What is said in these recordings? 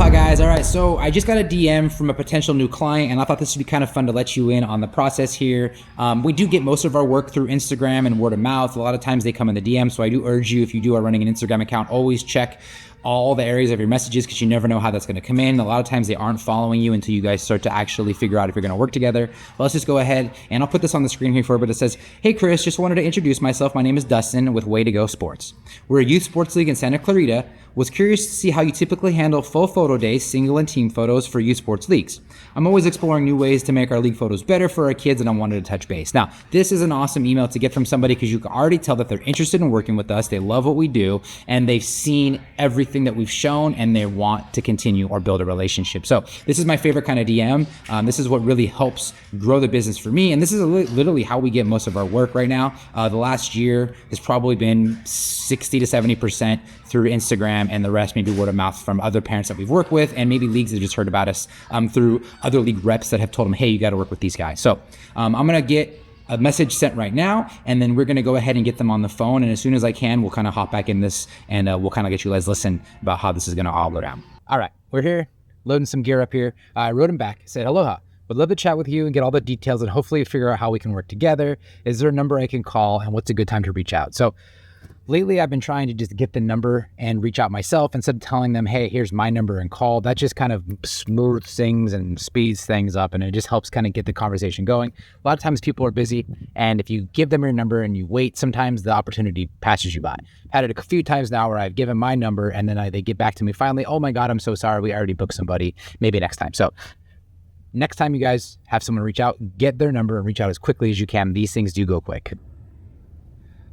Aloha guys. All right, so I just got a DM from a potential new client and I thought this would be kind of fun to let you in on the process here. We do get most of our work through Instagram and word of mouth. A lot of times they come in the DM, so I do urge you, if you are running an Instagram account, always check all the areas of your messages because you never know how that's going to come in. A lot of times they aren't following you until you guys start to actually figure out if you're going to work together. But let's just go ahead and I'll put this on the screen here for you, but it says, "Hey Chris, just wanted to introduce myself. My name is Dustin with Way to Go Sports. We're a youth sports league in Santa Clarita. Was curious to see how you typically handle full photo days, single and team photos for youth sports leagues. I'm always exploring new ways to make our league photos better for our kids and I wanted to touch base." Now, this is an awesome email to get from somebody because you can already tell that they're interested in working with us. They love what we do and they've seen everything that we've shown and they want to continue or build a relationship. So this is my favorite kind of DM. This is what really helps grow the business for me. And this is literally how we get most of our work right now. The last year has probably been 60 to 70% through Instagram and the rest maybe word of mouth from other parents that we've worked with and maybe leagues that just heard about us through other league reps that have told them, hey, you got to work with these guys. So I'm going to get a message sent right now and then we're going to go ahead and get them on the phone. And as soon as I can, we'll kind of hop back in this and we'll kind of get you guys listen about how this is going to all go down. All right, we're here loading some gear up here. I wrote him back, said, "Aloha. Would love to chat with you and get all the details and hopefully figure out how we can work together. Is there a number I can call and what's a good time to reach out?" So lately, I've been trying to just get the number and reach out myself instead of telling them, hey, here's my number and call. That just kind of smooths things and speeds things up and it just helps kind of get the conversation going. A lot of times people are busy and if you give them your number and you wait, sometimes the opportunity passes you by. I've had it a few times now where I've given my number and then they get back to me finally, "Oh my God, I'm so sorry. We already booked somebody. Maybe next time." So next time you guys have someone reach out, get their number and reach out as quickly as you can. These things do go quick.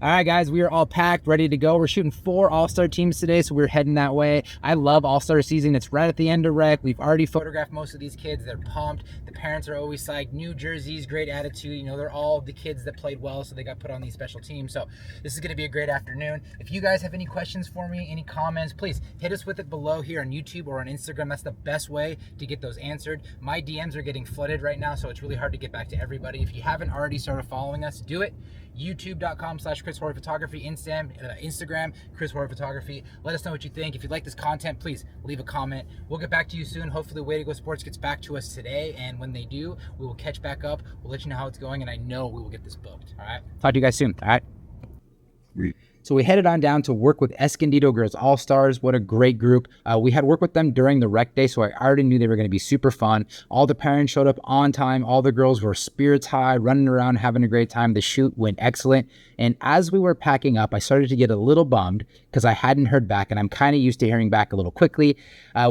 All right, guys, we are all packed, ready to go. We're shooting 4 all-star teams today, so we're heading that way. I love all-star season. It's right at the end of rec. We've already photographed most of these kids. They're pumped. The parents are always psyched. New jerseys, great attitude. You know, they're all the kids that played well, so they got put on these special teams. So this is going to be a great afternoon. If you guys have any questions for me, any comments, please hit us with it below here on YouTube or on Instagram. That's the best way to get those answered. My DMs are getting flooded right now, so it's really hard to get back to everybody. If you haven't already started following us, do it. YouTube.com/Chris Hori Photography, Instagram, Chris Hori Photography. Let us know what you think. If you like this content, please leave a comment. We'll get back to you soon. Hopefully Way to Go Sports gets back to us today, and when they do, we will catch back up. We'll let you know how it's going, and I know we will get this booked. All right? Talk to you guys soon. All right? So we headed on down to work with Escondido Girls All-Stars. What a great group. We had worked with them during the rec day, so I already knew they were going to be super fun. All the parents showed up on time. All the girls were spirits high, running around, having a great time. The shoot went excellent. And as we were packing up, I started to get a little bummed because I hadn't heard back, and I'm kind of used to hearing back a little quickly.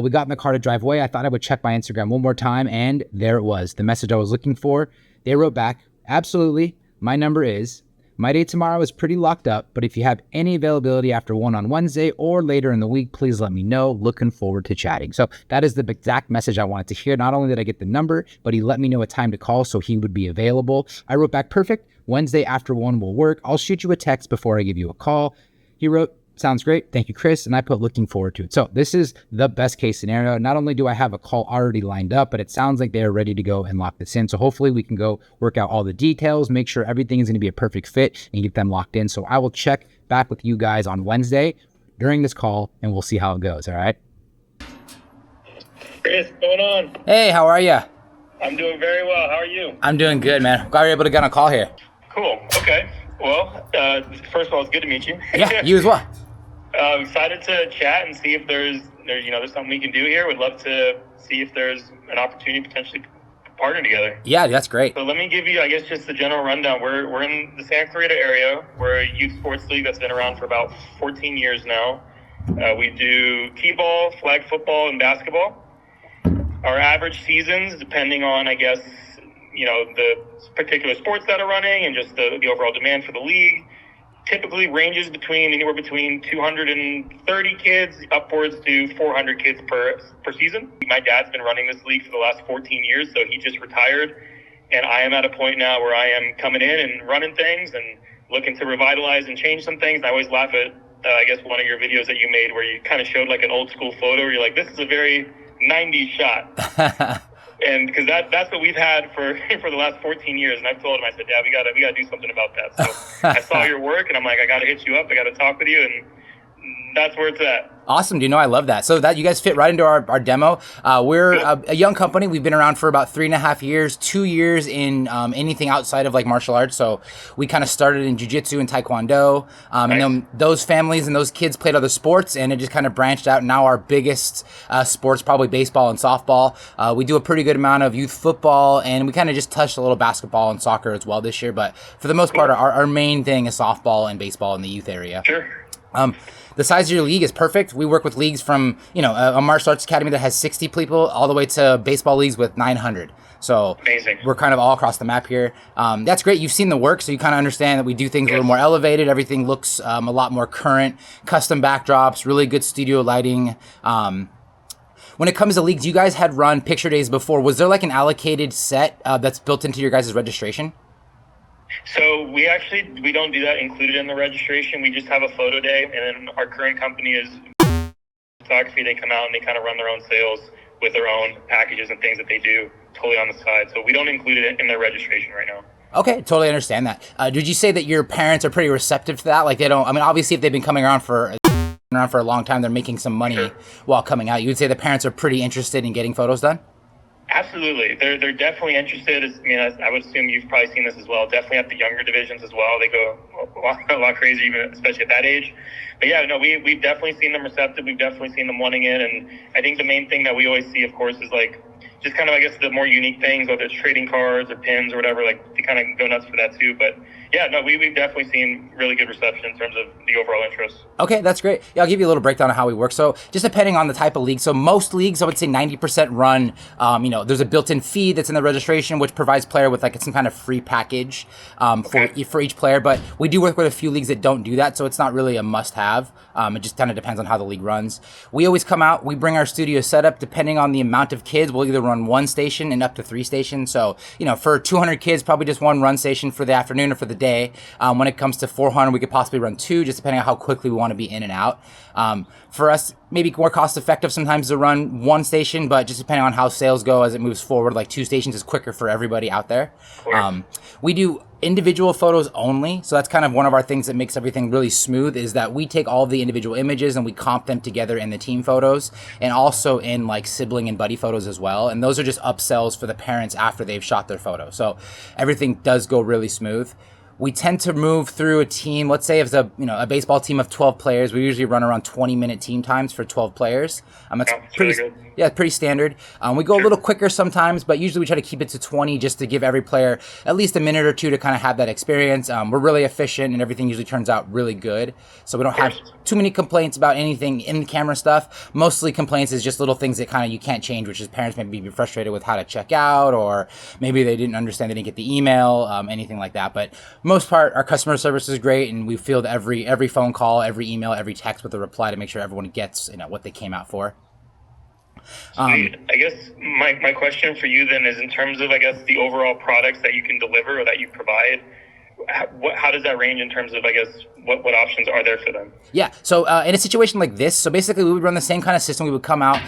We got in the car to drive away. I thought I would check my Instagram one more time, and there it was, the message I was looking for. They wrote back, "Absolutely. My number is... My day tomorrow is pretty locked up, but if you have any availability after 1 on Wednesday or later in the week, please let me know. Looking forward to chatting." So that is the exact message I wanted to hear. Not only did I get the number, but he let me know a time to call so he would be available. I wrote back, "Perfect. Wednesday after 1 will work. I'll shoot you a text before I give you a call." He wrote, "Sounds great. Thank you, Chris." And I put "looking forward to it." So this is the best case scenario. Not only do I have a call already lined up, but it sounds like they're ready to go and lock this in. So hopefully we can go work out all the details, make sure everything is going to be a perfect fit and get them locked in. So I will check back with you guys on Wednesday during this call and we'll see how it goes. All right. Chris, what's going on? Hey, how are you? I'm doing very well. How are you? I'm doing good, man. Glad you're able to get on a call here. Cool. Okay. Well, first of all, it's good to meet you. Yeah, you as well. I'm excited to chat and see if there's something we can do here. Would love to see if there's an opportunity to potentially partner together. Yeah, that's great. So let me give you, I guess, just the general rundown. We're in the Santa Clarita area. We're a youth sports league that's been around for about 14 years now. We do t-ball, flag football, and basketball. Our average seasons, depending on, I guess, the particular sports that are running and just the overall demand for the league, typically ranges anywhere between 230 kids upwards to 400 kids per season. My dad's been running this league for the last 14 years, so he just retired. And I am at a point now where I am coming in and running things and looking to revitalize and change some things. I always laugh at, I guess, one of your videos that you made where you kind of showed like an old school photo where you're like, this is a very 90s shot. And because that's what we've had for the last 14 years. And I've told him, I said, Dad, we gotta do something about that. So I saw your work and I'm like, I got to hit you up. I got to talk with you. And that's where it's at. Awesome. Do you know, I love that. So that you guys fit right into our demo. We're a young company. We've been around for about 3.5 years, 2 years in anything outside of like martial arts. So we kind of started in jiu-jitsu and taekwondo. And then those families and those kids played other sports, and it just kind of branched out. Now our biggest sports, probably baseball and softball. We do a pretty good amount of youth football, and we kind of just touched a little basketball and soccer as well this year. But for the most part, our main thing is softball and baseball in the youth area. Sure. The size of your league is perfect. We work with leagues from, a martial arts academy that has 60 people all the way to baseball leagues with 900. So amazing. We're kind of all across the map here. That's great. You've seen the work, so you kind of understand that we do things a little more elevated. Everything looks a lot more current, custom backdrops, really good studio lighting. When it comes to leagues, you guys had run picture days before. Was there like an allocated set that's built into your guys' registration? So we don't do that included in the registration. We just have a photo day, and then our current company is photography. They come out and they kind of run their own sales with their own packages and things that they do totally on the side. So we don't include it in their registration right now. Okay, totally understand that. Did you say that your parents are pretty receptive to that? Like they don't, I mean, obviously if they've been coming around for a long time, they're making some money while coming out. You would say the parents are pretty interested in getting photos done? Absolutely. They're definitely interested. I would assume you've probably seen this as well. Definitely at the younger divisions as well. They go a lot crazy, even especially at that age. But yeah, no, we've definitely seen them receptive. We've definitely seen them wanting it. And I think the main thing that we always see, of course, is like just kind of, I guess, the more unique things, whether it's trading cards or pins or whatever, like they kind of go nuts for that too. But yeah, no, we've definitely seen really good reception in terms of the overall interest. Okay, that's great. Yeah, I'll give you a little breakdown of how we work. So just depending on the type of league. So most leagues, I would say 90% run, there's a built-in fee that's in the registration, which provides player with like some kind of free package for each player. But we do work with a few leagues that don't do that. So it's not really a must-have. It just kind of depends on how the league runs. We always come out, we bring our studio setup, depending on the amount of kids, we'll either run one station and up to 3 stations. So, for 200 kids, probably just one run station for the afternoon or for the day. When it comes to 400, we could possibly run 2, just depending on how quickly we want to be in and out. For us, maybe more cost effective sometimes to run 1 station, but just depending on how sales go as it moves forward, like 2 stations is quicker for everybody out there. We do individual photos only. So that's kind of one of our things that makes everything really smooth, is that we take all of the individual images and we comp them together in the team photos and also in like sibling and buddy photos as well. And those are just upsells for the parents after they've shot their photo. So everything does go really smooth. We tend to move through a team. Let's say if it's a baseball team of 12 players, we usually run around 20-minute team times for 12 players. That's pretty really good. Yeah, pretty standard. We go a little quicker sometimes, but usually we try to keep it to 20 just to give every player at least a minute or two to kind of have that experience. We're really efficient and everything usually turns out really good. So we don't have too many complaints about anything in the camera stuff. Mostly complaints is just little things that kind of you can't change, which is parents maybe be frustrated with how to check out, or maybe they didn't understand, they didn't get the email, anything like that. But most part, our customer service is great, and we field every phone call, every email, every text with a reply to make sure everyone gets what they came out for. I guess my question for you then is, in terms of, I guess, the overall products that you can deliver or that you provide, how does that range in terms of, I guess, what options are there for them? Yeah, so in a situation like this, so basically we would run the same kind of system. We would come out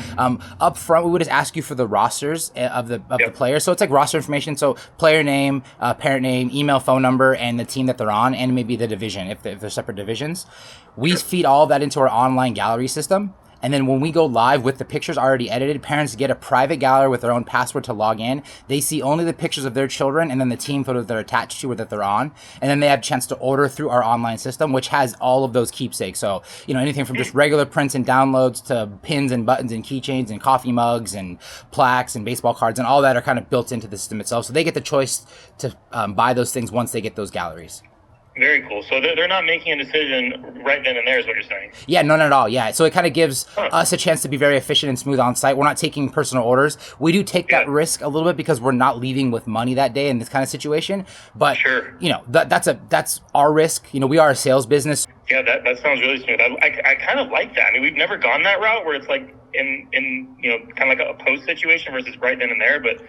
up front. We would just ask you for the rosters of the players. So it's like roster information. So player name, parent name, email, phone number, and the team that they're on, and maybe the division if they're separate divisions. We feed all of that into our online gallery system. And then when we go live with the pictures already edited, parents get a private gallery with their own password to log in. They see only the pictures of their children and then the team photos they're attached to or that they're on. And then they have a chance to order through our online system, which has all of those keepsakes. So, anything from just regular prints and downloads to pins and buttons and keychains and coffee mugs and plaques and baseball cards and all that are kind of built into the system itself. So they get the choice to buy those things once they get those galleries. Very cool. So they're not making a decision right then and there is what you're saying? Yeah, none at all. Yeah. So it kind of gives us a chance to be very efficient and smooth on site. We're not taking personal orders. We do take that risk a little bit because we're not leaving with money that day in this kind of situation. But, that's our risk. We are a sales business. Yeah, that sounds really smooth. I kind of like that. I mean, we've never gone that route where it's like in kind of like a post situation versus right then and there. But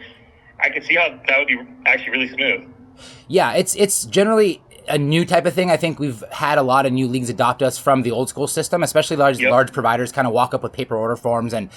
I can see how that would be actually really smooth. Yeah, it's generally a new type of thing. I think we've had a lot of new leagues adopt us from the old school system, especially large providers kind of walk up with paper order forms. And,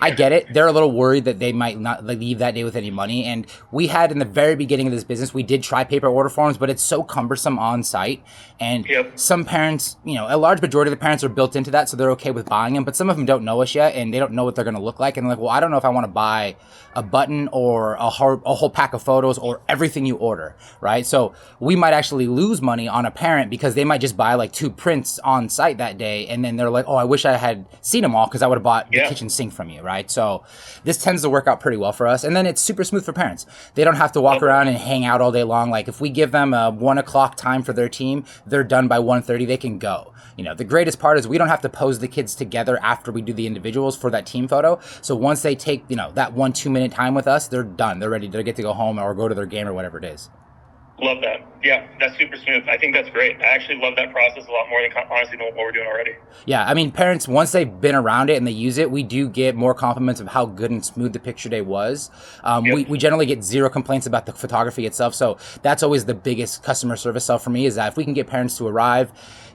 I get it. They're a little worried that they might not leave that day with any money. And we had in the very beginning of this business, we did try paper order forms, but it's so cumbersome on site. And some parents, a large majority of the parents are built into that, so they're okay with buying them. But some of them don't know us yet, and they don't know what they're going to look like. And they're like, well, I don't know if I want to buy a button or a whole pack of photos or everything you order, right? So we might actually lose money on a parent because they might just buy like 2 prints on site that day, and then they're like, oh, I wish I had seen them all because I would have bought the kitchen sink from you, right? So this tends to work out pretty well for us, and then it's super smooth for parents. They don't have to walk around and hang out all day long. Like if we give them a 1 o'clock time for their team, they're done by 1:30, they can go. The greatest part is we don't have to pose the kids together after we do the individuals for that team photo. So once they take, that 1-2 minute time with us, they're done. They're ready to get to go home or go to their game or whatever it is. Love that. Yeah, that's super smooth. I think that's great. I actually love that process a lot more than honestly what we're doing already. Yeah, I mean, parents, once they've been around it and they use it, we do get more compliments of how good and smooth the picture day was. We generally get 0 complaints about the photography itself. So that's always the biggest customer service sell for me, is that if we can get parents to arrive,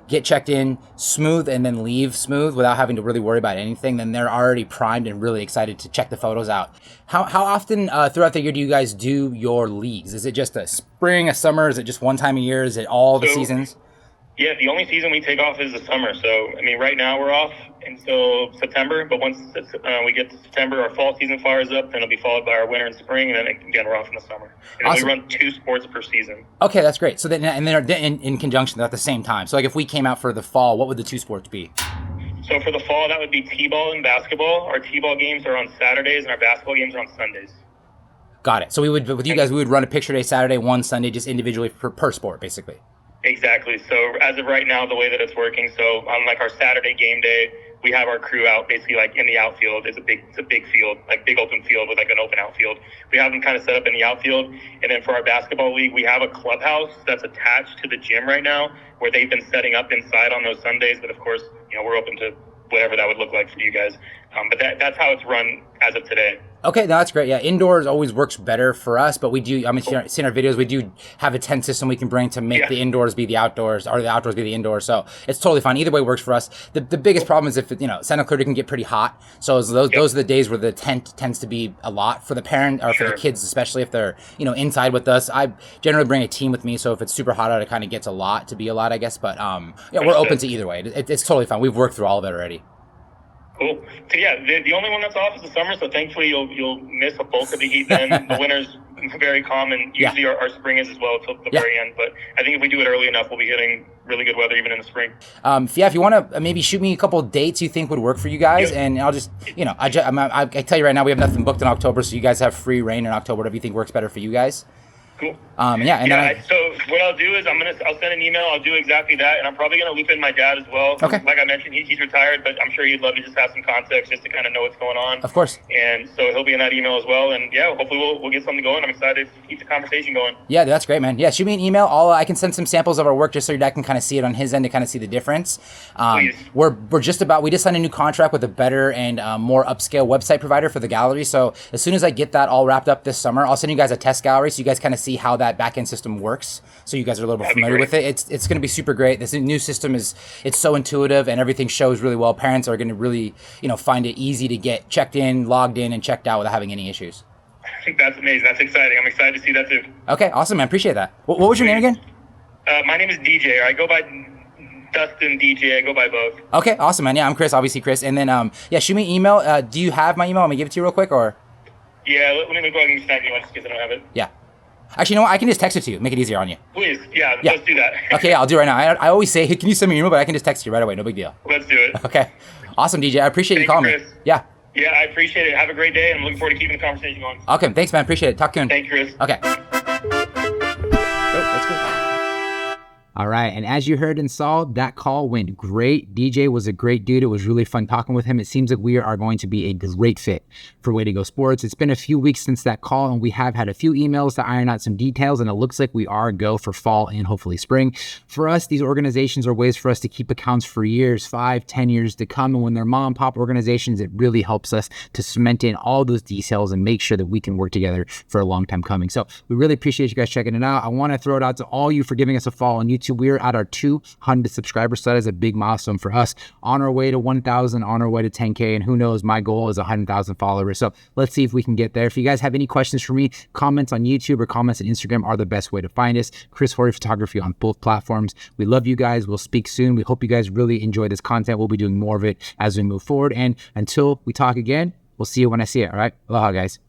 get checked in smooth, and then leave smooth without having to really worry about anything, then they're already primed and really excited to check the photos out. How often throughout the year do you guys do your leagues? Is it just a spring, a summer? Is it just one time a year? Is it all the seasons? Yeah, the only season we take off is the summer. So, right now we're off until September, but once we get to September, our fall season fires up, then it'll be followed by our winter and spring, and then again, we're off in the summer. And then we run 2 sports per season. Okay, that's great. So then, and they're in conjunction at the same time. So like if we came out for the fall, what would the 2 sports be? So for the fall, that would be T-ball and basketball. Our T-ball games are on Saturdays, and our basketball games are on Sundays. Got it. So we would run a picture day Saturday, one Sunday, just individually per sport, basically. Exactly. So as of right now, the way that it's working, so on like our Saturday game day, we have our crew out basically like in the outfield. It's a big field, like big open field with like an open outfield. We have them kind of set up in the outfield. And then for our basketball league, we have a clubhouse that's attached to the gym right now where they've been setting up inside on those Sundays. But of course, we're open to whatever that would look like for you guys. But that's how it's run as of today. Okay, no, that's great. Yeah, indoors always works better for us, but we do, seeing our videos, we do have a tent system we can bring to make the indoors be the outdoors, or the outdoors be the indoors, so it's totally fine. Either way works for us. The biggest problem is if, Santa Clarita can get pretty hot, so those are the days where the tent tends to be a lot for the parent, or for the kids, especially if they're, inside with us. I generally bring a team with me, so if it's super hot out, it kind of gets a lot to be a lot, I guess, but we're open to either way. It's totally fine. We've worked through all of it already. Cool. So yeah, the only one that's off is the summer, so thankfully you'll miss a bulk of the heat then. The winter's very calm, and usually our spring is as well till the very end. But I think if we do it early enough, we'll be hitting really good weather even in the spring. If you want to maybe shoot me a couple of dates you think would work for you guys, and I'll just, I tell you right now, we have nothing booked in October, so you guys have free reign in October, whatever you think works better for you guys. Cool. So what I'll do is I'll send an email. I'll do exactly that, and I'm probably gonna loop in my dad as well. Okay. Like I mentioned, he's retired, but I'm sure he'd love to just have some context, just to kind of know what's going on. Of course. And so he'll be in that email as well. And yeah, hopefully we'll get something going. I'm excited to keep the conversation going. Yeah, that's great, man. Yeah, shoot me an email. I can send some samples of our work just so your dad can kind of see it on his end to kind of see the difference. Please. We just signed a new contract with a better and more upscale website provider for the gallery. So as soon as I get that all wrapped up this summer, I'll send you guys a test gallery so you guys kind of see how that back end system works, so you guys are a little bit familiar with it. It's going to be super great. This new system it's so intuitive, and everything shows really well. Parents are going to really find it easy to get checked in, logged in, and checked out without having any issues. I think that's amazing. That's exciting. I'm excited to see that too. Okay, awesome, man. Appreciate that. What was your name again? My name is DJ. I go by Dustin, DJ. I go by both. Okay, awesome, man. Yeah, I'm Chris, obviously Chris. And then shoot me an email. Do you have my email? Let me give it to you real quick, or? Yeah, let me go ahead and snag you one just because I don't have it. Yeah. Actually, you know what? I can just text it to you. Make it easier on you. Please. Yeah. Let's do that. Okay, I'll do it right now. I always say, hey, can you send me your email? But I can just text you right away. No big deal. Let's do it. Okay. Awesome, DJ. I appreciate you calling me. Yeah. Yeah, I appreciate it. Have a great day, and I'm looking forward to keeping the conversation going. Okay, thanks, man. Appreciate it. Talk soon. Thank you, Chris. Okay. Oh, that's good. All right. And as you heard and saw, that call went great. DJ was a great dude. It was really fun talking with him. It seems like we are going to be a great fit for Way to Go Sports. It's been a few weeks since that call, and we have had a few emails to iron out some details, and it looks like we are a go for fall and hopefully spring. For us, these organizations are ways for us to keep accounts for years, 5, 10 years to come. And when they're mom and pop organizations, it really helps us to cement in all those details and make sure that we can work together for a long time coming. So we really appreciate you guys checking it out. I want to throw it out to all you for giving us a follow on YouTube. We are at our 200 subscribers, so that is a big milestone for us. On our way to 1,000, on our way to 10K, and who knows, my goal is 100,000 followers. So let's see if we can get there. If you guys have any questions for me, comments on YouTube or comments on Instagram are the best way to find us. Chris Hori Photography on both platforms. We love you guys. We'll speak soon. We hope you guys really enjoy this content. We'll be doing more of it as we move forward. And until we talk again, we'll see you when I see it. All right. Aloha, guys.